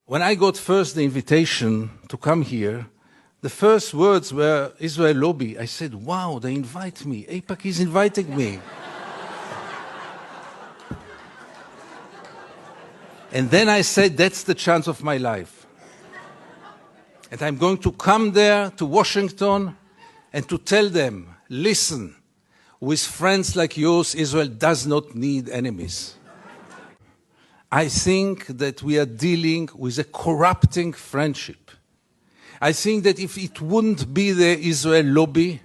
When I got first the invitation to come here, the first words were Israel lobby. I said, wow, they invite me. AIPAC is inviting me. And then I said, that's the chance of my life. And I'm going to come there to Washington and to tell them, listen, with friends like yours, Israel does not need enemies. I think that we are dealing with a corrupting friendship. I think that if it wouldn't be the Israel lobby,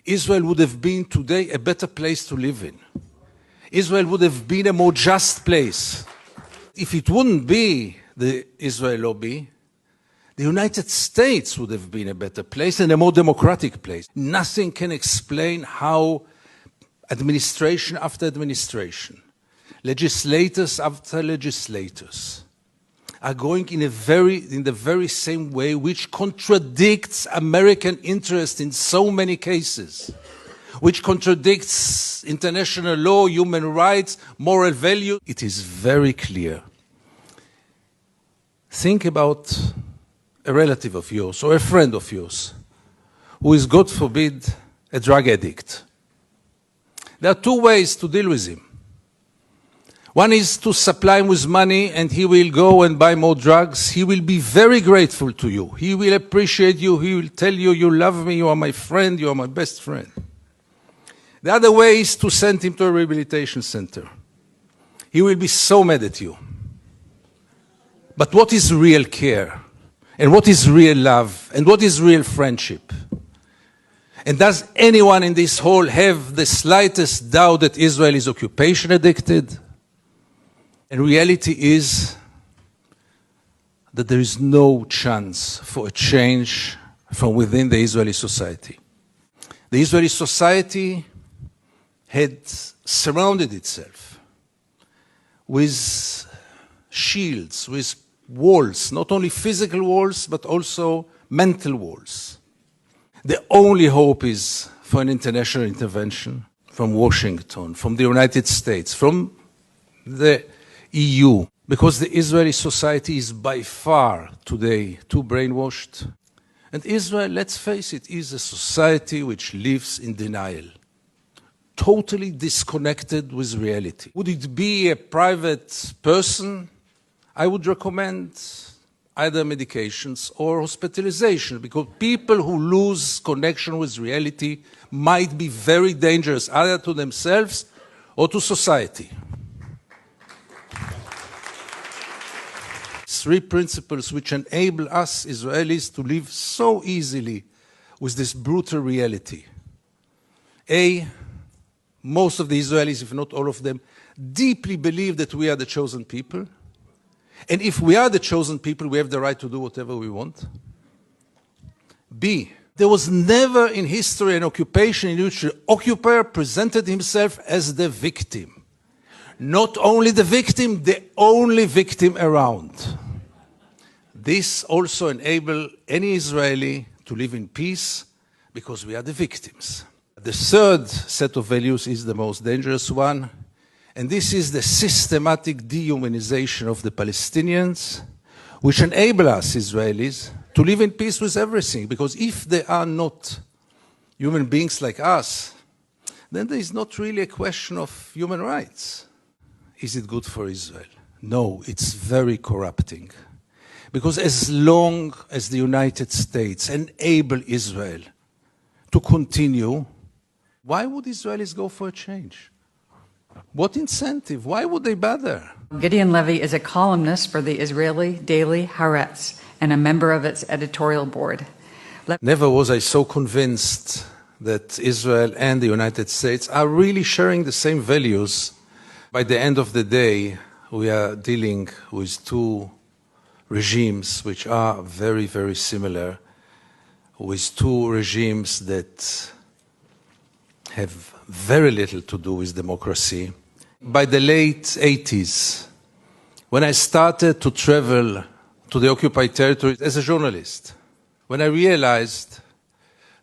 Israel would have been today a better place to live in. Israel would have been a more just place. If it wouldn't be the Israel lobby, the United States would have been a better place and a more democratic place. Nothing can explain how administration after administration, legislators after legislators, are going in the very same way, which contradicts American interest in so many cases, which contradicts international law, human rights, moral value. It is very clear. Think about a relative of yours or a friend of yours who is, God forbid, a drug addict. There are two ways to deal with him. One is to supply him with money and he will go and buy more drugs. He will be very grateful to you. He will appreciate you. He will tell you, you love me, you are my friend, you are my best friend. The other way is to send him to a rehabilitation center. He will be so mad at you. But what is real care? And what is real love? And what is real friendship? And does anyone in this hall have the slightest doubt that Israel is occupation addicted? And reality is that there is no chance for a change from within the Israeli society. The Israeli society had surrounded itself with shields, with walls, not only physical walls, but also mental walls. The only hope is for an international intervention from Washington, from the United States, from the EU, because the Israeli society is by far today too brainwashed. And Israel, let's face it, is a society which lives in denial, totally disconnected with reality. Would it be a private person? I would recommend either medications or hospitalization, because people who lose connection with reality might be very dangerous, either to themselves or to society. Three principles which enable us Israelis to live so easily with this brutal reality. A, most of the Israelis, if not all of them, deeply believe that we are the chosen people. And if we are the chosen people, we have the right to do whatever we want. B, there was never in history an occupation in which the occupier presented himself as the victim. Not only the victim, the only victim around. This also enables any Israeli to live in peace because we are the victims. The third set of values is the most dangerous one. And this is the systematic dehumanization of the Palestinians, which enable us, Israelis, to live in peace with everything. Because if they are not human beings like us, then there is not really a question of human rights. Is it good for Israel? No, it's very corrupting. Because as long as the United States enable Israel to continue, why would Israelis go for a change? What incentive? Why would they bother? Gidon Levy is a columnist for the Israeli daily Haaretz and a member of its editorial board. Never was I so convinced that Israel and the United States are really sharing the same values. By the end of the day, we are dealing with two regimes which are very, very similar, with two regimes that have very little to do with democracy. By the late 80s, when I started to travel to the occupied territories as a journalist, when I realized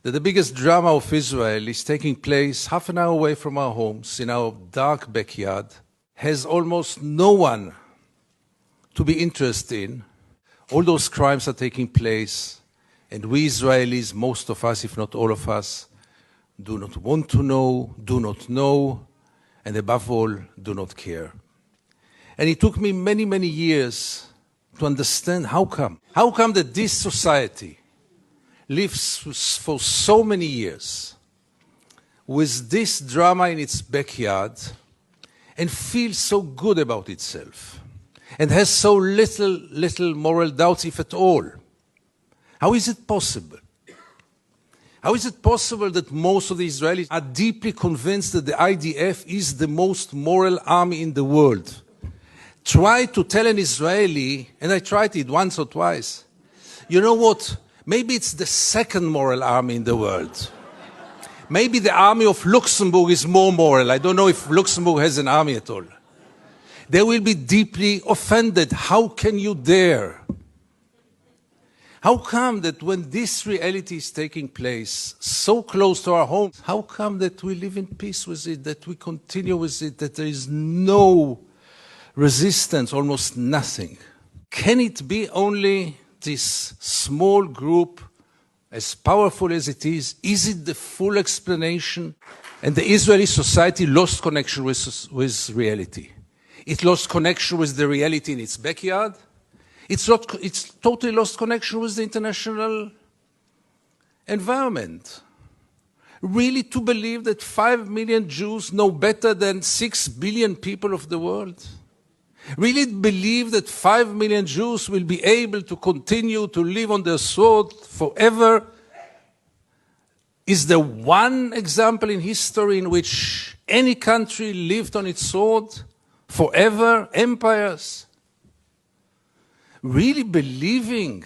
that the biggest drama of Israel is taking place half an hour away from our homes, in our dark backyard, has almost no one to be interested in, all those crimes are taking place, and we Israelis, most of us, if not all of us, do not want to know, do not know, and above all, do not care. And it took me many, many years to understand how come. How come that this society lives for so many years with this drama in its backyard and feels so good about itself and has so little moral doubts, if at all? How is it possible? How is it possible that most of the Israelis are deeply convinced that the IDF is the most moral army in the world? Try to tell an Israeli, and I tried it once or twice, you know what, maybe it's the second moral army in the world. Maybe the army of Luxembourg is more moral. I don't know if Luxembourg has an army at all. They will be deeply offended. How can you dare? How come that when this reality is taking place so close to our homes, how come that we live in peace with it, that we continue with it, that there is no resistance, almost nothing? Can it be only this small group, as powerful as it is? Is it the full explanation? And the Israeli society lost connection with reality. It lost connection with the reality in its backyard. It's totally lost connection with the international environment. Really to believe that 5 million Jews know better than 6 billion people of the world? Really believe that 5 million Jews will be able to continue to live on their sword forever? Is there one example in history in which any country lived on its sword forever? Empires? Really believing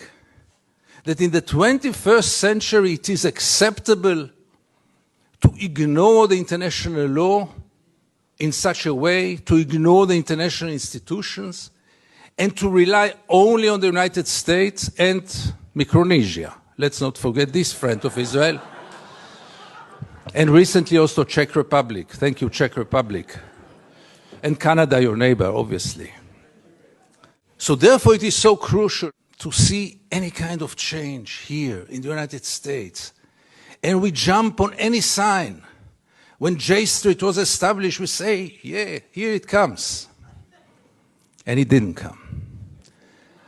that in the 21st century it is acceptable to ignore the international law in such a way, to ignore the international institutions, and to rely only on the United States and Micronesia. Let's not forget this friend of Israel. And recently also Czech Republic. Thank you, Czech Republic. And Canada, your neighbor, obviously. So therefore it is so crucial to see any kind of change here in the United States. And we jump on any sign. When J Street was established, we say, yeah, here it comes. And it didn't come.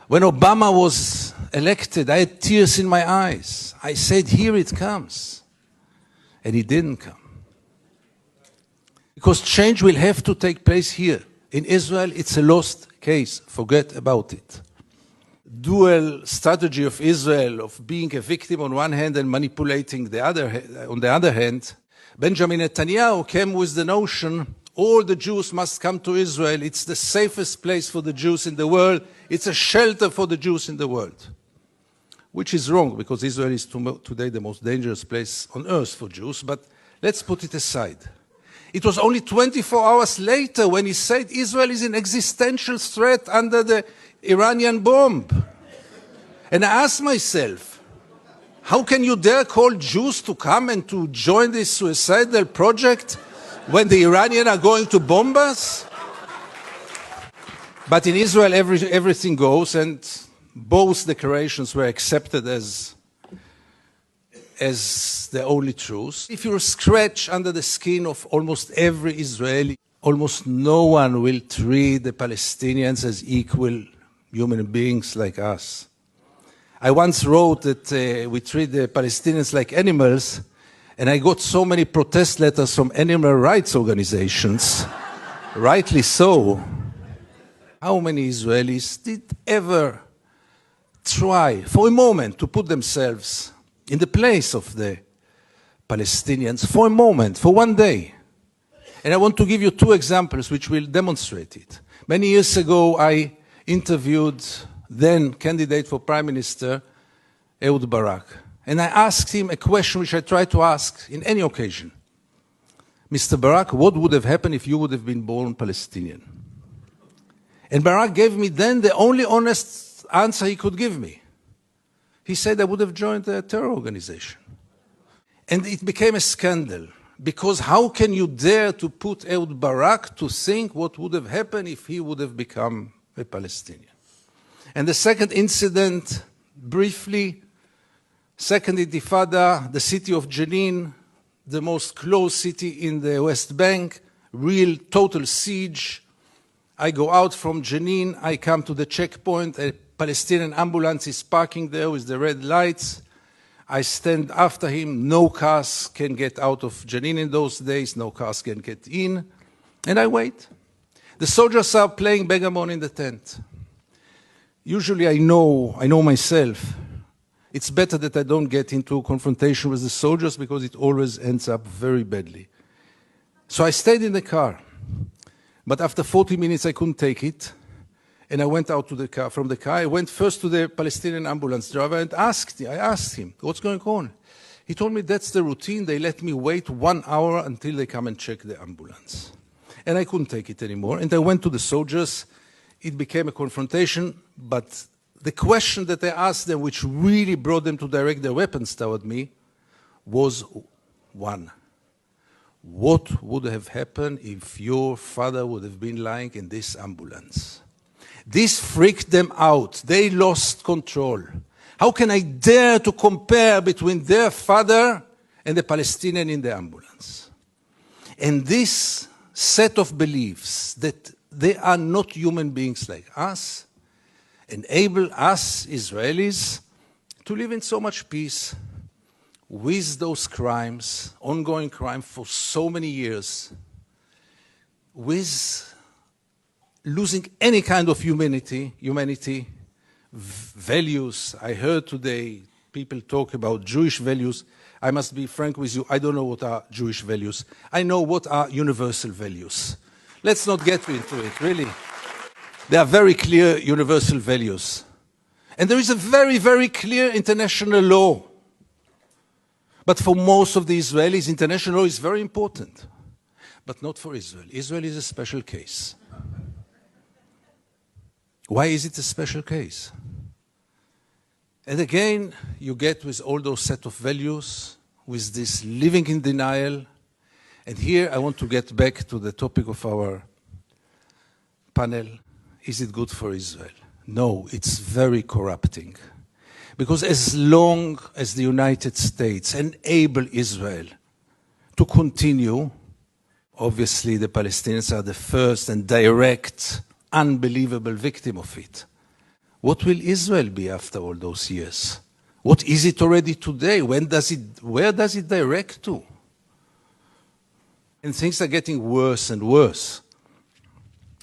When Obama was elected, I had tears in my eyes. I said, here it comes. And it didn't come. Because change will have to take place here. In Israel, it's a lost case. Forget about it. Dual strategy of Israel of being a victim on one hand and manipulating on the other hand. Benjamin Netanyahu came with the notion all the Jews must come to Israel. It's the safest place for the Jews in the world. It's a shelter for the Jews in the world. Which is wrong, because Israel is today the most dangerous place on earth for Jews. But let's put it aside. It was only 24 hours later when he said Israel is an existential threat under the Iranian bomb. And I asked myself, how can you dare call Jews to come and to join this suicidal project when the Iranians are going to bomb us? But in Israel, everything goes, and both declarations were accepted as the only truth. If you scratch under the skin of almost every Israeli, almost no one will treat the Palestinians as equal human beings like us. I once wrote that we treat the Palestinians like animals, and I got so many protest letters from animal rights organizations, rightly so. How many Israelis did ever try for a moment to put themselves in the place of the Palestinians for a moment, for one day? And I want to give you two examples which will demonstrate it. Many years ago, I interviewed then candidate for Prime Minister, Ehud Barak. And I asked him a question which I try to ask in any occasion. Mr. Barak, what would have happened if you would have been born Palestinian? And Barak gave me then the only honest answer he could give me. He said I would have joined a terror organization. And it became a scandal, because how can you dare to put Ehud Barak to think what would have happened if he would have become a Palestinian? And the second incident, briefly, Second Intifada, the city of Jenin, the most closed city in the West Bank, real total siege. I go out from Jenin, I come to the checkpoint, a Palestinian ambulance is parking there with the red lights. I stand after him, no cars can get out of Jenin in those days, no cars can get in, and I wait. The soldiers are playing backgammon in the tent. Usually I know myself, it's better that I don't get into a confrontation with the soldiers because it always ends up very badly. So I stayed in the car, but after 40 minutes I couldn't take it, and I went out to the car. From the car, I went first to the Palestinian ambulance driver and I asked him, what's going on? He told me that's the routine, they let me wait 1 hour until they come and check the ambulance. And I couldn't take it anymore, and I went to the soldiers. It became a confrontation, but the question that I asked them, which really brought them to direct their weapons toward me, was one. What would have happened if your father would have been lying in this ambulance? This freaked them out. They lost control. How can I dare to compare between their father and the Palestinian in the ambulance? And this set of beliefs that they are not human beings like us enable us Israelis to live in so much peace with those crimes, ongoing crime for so many years, with losing any kind of humanity, values. I heard today people talk about Jewish values. I must be frank with you, I don't know what are Jewish values. I know what are universal values. Let's not get into it, really. There are very clear universal values. And there is a very, very clear international law. But for most of the Israelis, international law is very important. But not for Israel. Israel is a special case. Why is it a special case? And again, you get with all those set of values, with this living in denial. And here I want to get back to the topic of our panel. Is it good for Israel? No, it's very corrupting. Because as long as the United States enable Israel to continue, obviously the Palestinians are the first and direct, unbelievable victim of it. What will Israel be after all those years? What is it already today? Where does it direct to? And things are getting worse and worse.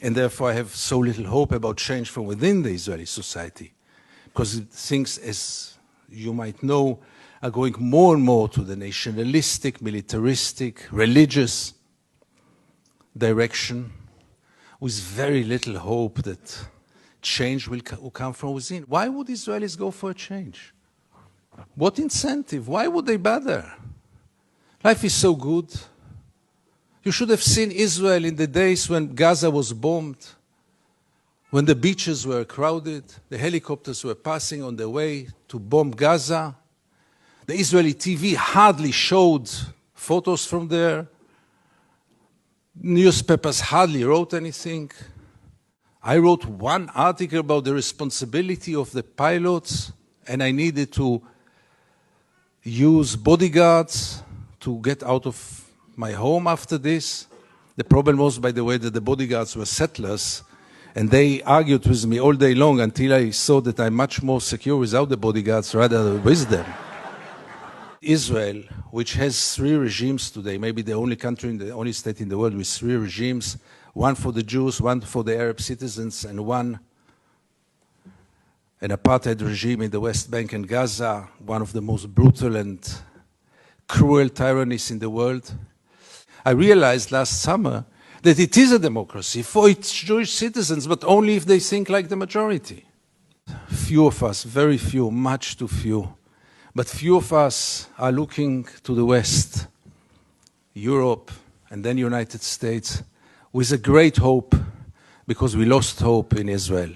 And therefore I have so little hope about change from within the Israeli society. Because things, as you might know, are going more and more to the nationalistic, militaristic, religious direction, with very little hope that change will come from within. Why would Israelis go for a change? What incentive? Why would they bother? Life is so good. You should have seen Israel in the days when Gaza was bombed, when the beaches were crowded, the helicopters were passing on their way to bomb Gaza. The Israeli TV hardly showed photos from there. Newspapers hardly wrote anything. I wrote one article about the responsibility of the pilots, and I needed to use bodyguards to get out of my home after this. The problem was, by the way, that the bodyguards were settlers, and they argued with me all day long until I saw that I'm much more secure without the bodyguards rather than with them. Israel, which has 3 regimes today, maybe the only country, the only state in the world with 3 regimes, one for the Jews, one for the Arab citizens, and an apartheid regime in the West Bank and Gaza, one of the most brutal and cruel tyrannies in the world. I realized last summer that it is a democracy for its Jewish citizens, but only if they think like the majority. Few of us, very few, much too few, but few of us are looking to the West, Europe, and then United States, with a great hope, because we lost hope in Israel.